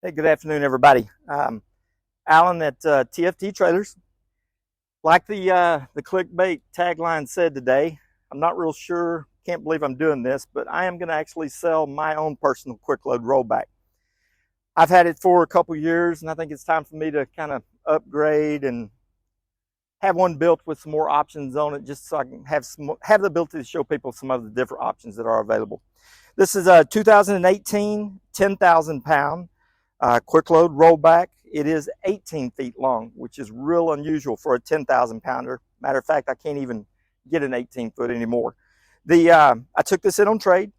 Hey, good afternoon, everybody. Alan at TFT Trailers. Like the clickbait tagline said today, I'm not real sure, can't believe I'm doing this, but I am going to actually sell my own personal quick load rollback. I've had it for a couple years, and I think it's time for me to kind of upgrade and have one built with some more options on it, just so I can have the ability to show people some of the different options that are available. This is a 2018 10,000 pound quick load rollback. It is 18 feet long, which is real unusual for a 10,000 pounder. Matter of fact, I can't even get an 18 foot anymore. I took this in on trade.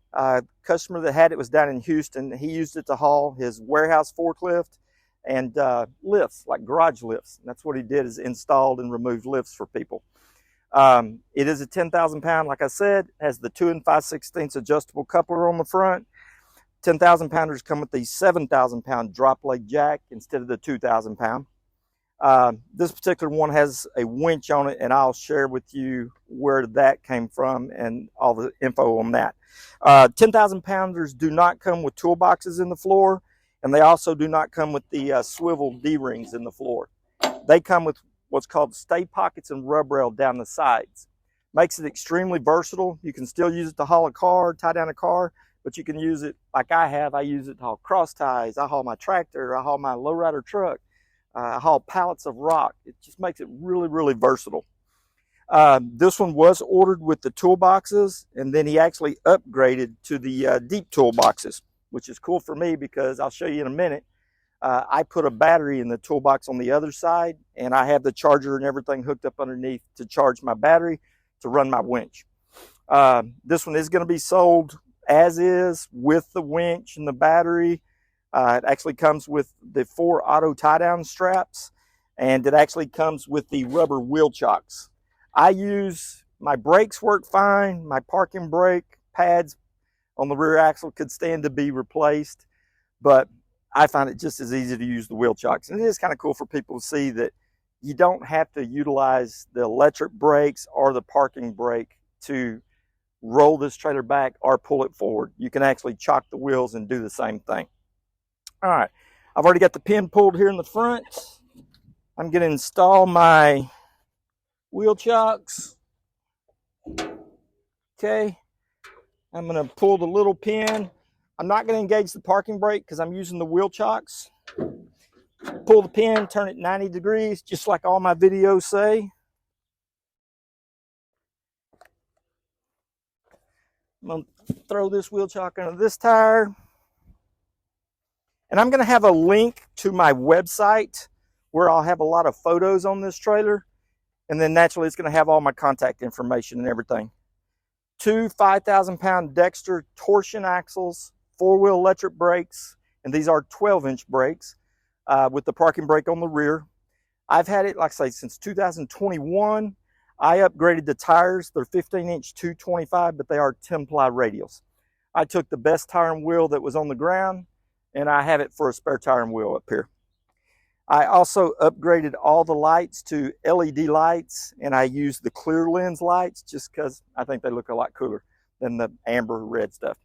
Customer that had it was down in Houston. He used it to haul his warehouse forklift and lifts, like garage lifts. And that's what he did, is installed and removed lifts for people. It is a 10,000 pound, like I said, has the 2 5/16 adjustable coupler on the front. 10,000 pounders come with the 7,000 pound drop leg jack instead of the 2,000 pound. This particular one has a winch on it, and I'll share with you where that came from and all the info on that. 10,000 pounders do not come with toolboxes in the floor, and they also do not come with the swivel D-rings in the floor. They come with what's called stay pockets and rub rail down the sides. Makes it extremely versatile. You can still use it to haul a car, tie down a car, but you can use it like I have. I use it to haul cross ties. I haul my tractor. I haul my lowrider truck. I haul pallets of rock. It just makes it really, really versatile. This one was ordered with the toolboxes, and then he actually upgraded to the deep toolboxes, which is cool for me because I'll show you in a minute. I put a battery in the toolbox on the other side, and I have the charger and everything hooked up underneath to charge my battery to run my winch. This one is going to be sold as is with the winch and the battery. It actually comes with the 4 auto tie down straps, and it actually comes with the rubber wheel chocks. My brakes work fine. My parking brake pads on the rear axle could stand to be replaced, but I find it just as easy to use the wheel chocks. And it is kind of cool for people to see that you don't have to utilize the electric brakes or the parking brake to roll this trailer back or pull it forward. You can actually chock the wheels and do the same thing. All right, I've already got the pin pulled here in the front. I'm going to install my wheel chocks. Okay, I'm going to pull the little pin. I'm not going to engage the parking brake because I'm using the wheel chocks. Pull the pin, turn it 90 degrees, just like all my videos say. I'm going to throw this wheel chock under this tire. And I'm going to have a link to my website where I'll have a lot of photos on this trailer. And then naturally it's going to have all my contact information and everything. 2 5,000 pound Dexter torsion axles, 4-wheel electric brakes, and these are 12-inch brakes with the parking brake on the rear. I've had it, like I say, since 2021. I upgraded the tires. They're 15-inch 225, but they are 10-ply radials. I took the best tire and wheel that was on the ground, and I have it for a spare tire and wheel up here. I also upgraded all the lights to LED lights, and I used the clear lens lights just because I think they look a lot cooler than the amber red stuff.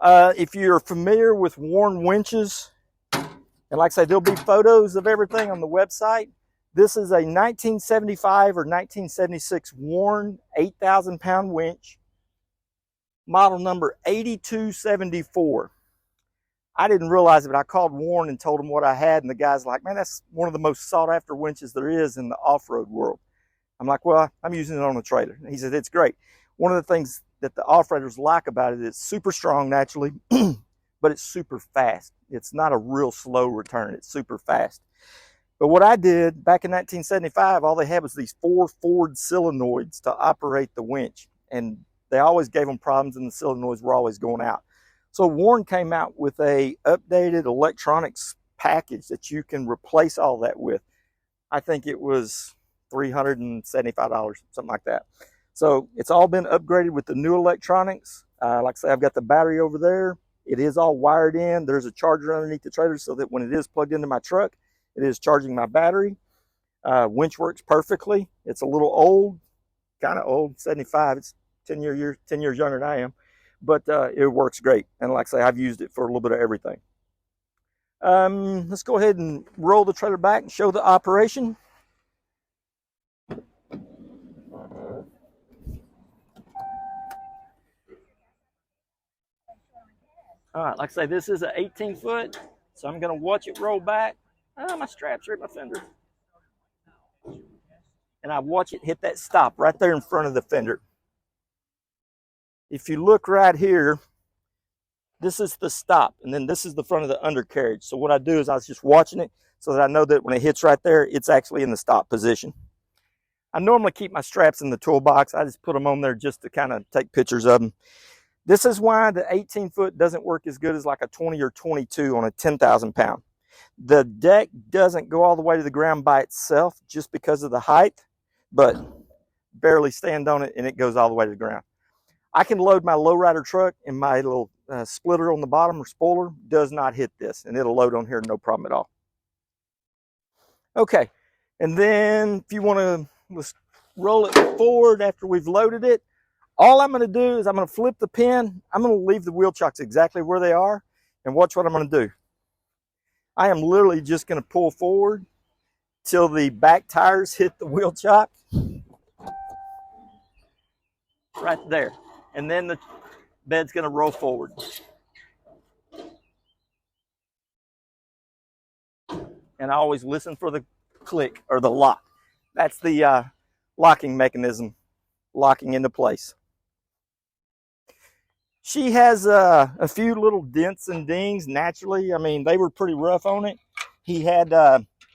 If you're familiar with Warn winches, and like I said, there'll be photos of everything on the website. This is a 1975 or 1976 Warn 8,000 pound winch, model number 8274. I didn't realize it, but I called Warn and told him what I had, and the guy's like, man, that's one of the most sought after winches there is in the off-road world. I'm like, well, I'm using it on a trailer. And he said, it's great. One of the things that the off-roaders like about it is it's super strong naturally, but it's super fast. It's not a real slow return. It's super fast. But what I did back in 1975, all they had was these 4 Ford solenoids to operate the winch. And they always gave them problems, and the solenoids were always going out. So Warn came out with a updated electronics package that you can replace all that with. I think it was $375, something like that. So it's all been upgraded with the new electronics. Like I say, I've got the battery over there. It is all wired in. There's a charger underneath the trailer so that when it is plugged into my truck, it is charging my battery. Winch works perfectly. It's a little old, kind of old, 75. It's 10 years younger than I am, but it works great. And like I say, I've used it for a little bit of everything. Let's go ahead and roll the trailer back and show the operation. All right, like I say, this is an 18-foot, so I'm going to watch it roll back. My straps are at my fender. And I watch it hit that stop right there in front of the fender. If you look right here, this is the stop, and then this is the front of the undercarriage. So what I do is I was just watching it so that I know that when it hits right there, it's actually in the stop position. I normally keep my straps in the toolbox. I just put them on there just to kind of take pictures of them. This is why the 18-foot doesn't work as good as like a 20 or 22 on a 10,000 pound. The deck doesn't go all the way to the ground by itself just because of the height, but barely stand on it and it goes all the way to the ground. I can load my lowrider truck and my little splitter on the bottom or spoiler does not hit this, and it'll load on here no problem at all. Okay, and then if you want to, let's roll it forward after we've loaded it. All I'm going to do is I'm going to flip the pin. I'm going to leave the wheel chocks exactly where they are, and watch what I'm going to do. I am literally just going to pull forward till the back tires hit the wheel chock right there, and then the bed's going to roll forward. And I always listen for the click or the lock. That's the locking mechanism, locking into place. She has a few little dents and dings naturally. I mean, they were pretty rough on it. He had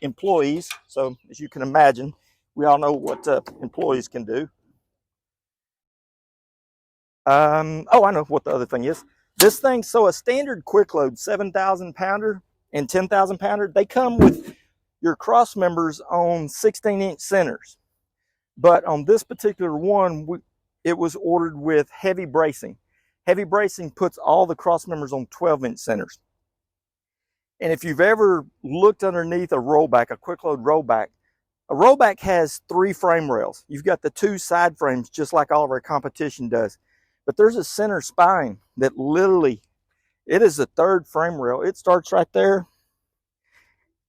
employees, so as you can imagine, we all know what employees can do. Oh, I know what the other thing is. This thing, so a standard quick load 7,000 pounder and 10,000 pounder, they come with your cross members on 16-inch centers. But on this particular one, it was ordered with heavy bracing. Heavy bracing puts all the cross members on 12-inch centers. And if you've ever looked underneath a rollback, a quick load rollback, a rollback has 3 frame rails. You've got the 2 side frames, just like all of our competition does. But there's a center spine that literally, it is the 3rd frame rail. It starts right there,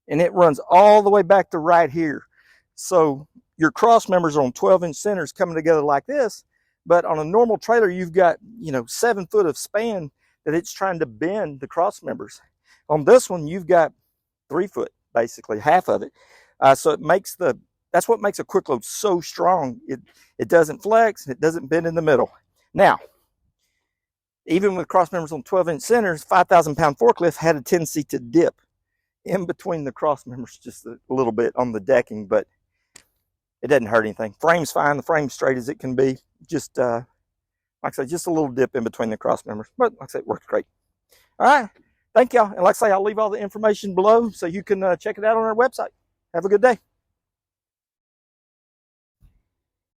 and it runs all the way back to right here. So your cross members are on 12-inch centers coming together like this. But on a normal trailer, you've got, 7 foot of span that it's trying to bend the cross members. On this one, you've got 3 foot, basically, half of it. So it makes that's what makes a quick load so strong. It doesn't flex, it doesn't bend in the middle. Now, even with cross members on 12-inch centers, 5,000 pound forklift had a tendency to dip in between the cross members just a little bit on the decking, but it doesn't hurt anything. Frame's fine, the frame's straight as it can be. Just, like I said, just a little dip in between the cross members, but like I said, it works great. All right, thank y'all. And like I say, I'll leave all the information below so you can check it out on our website. Have a good day.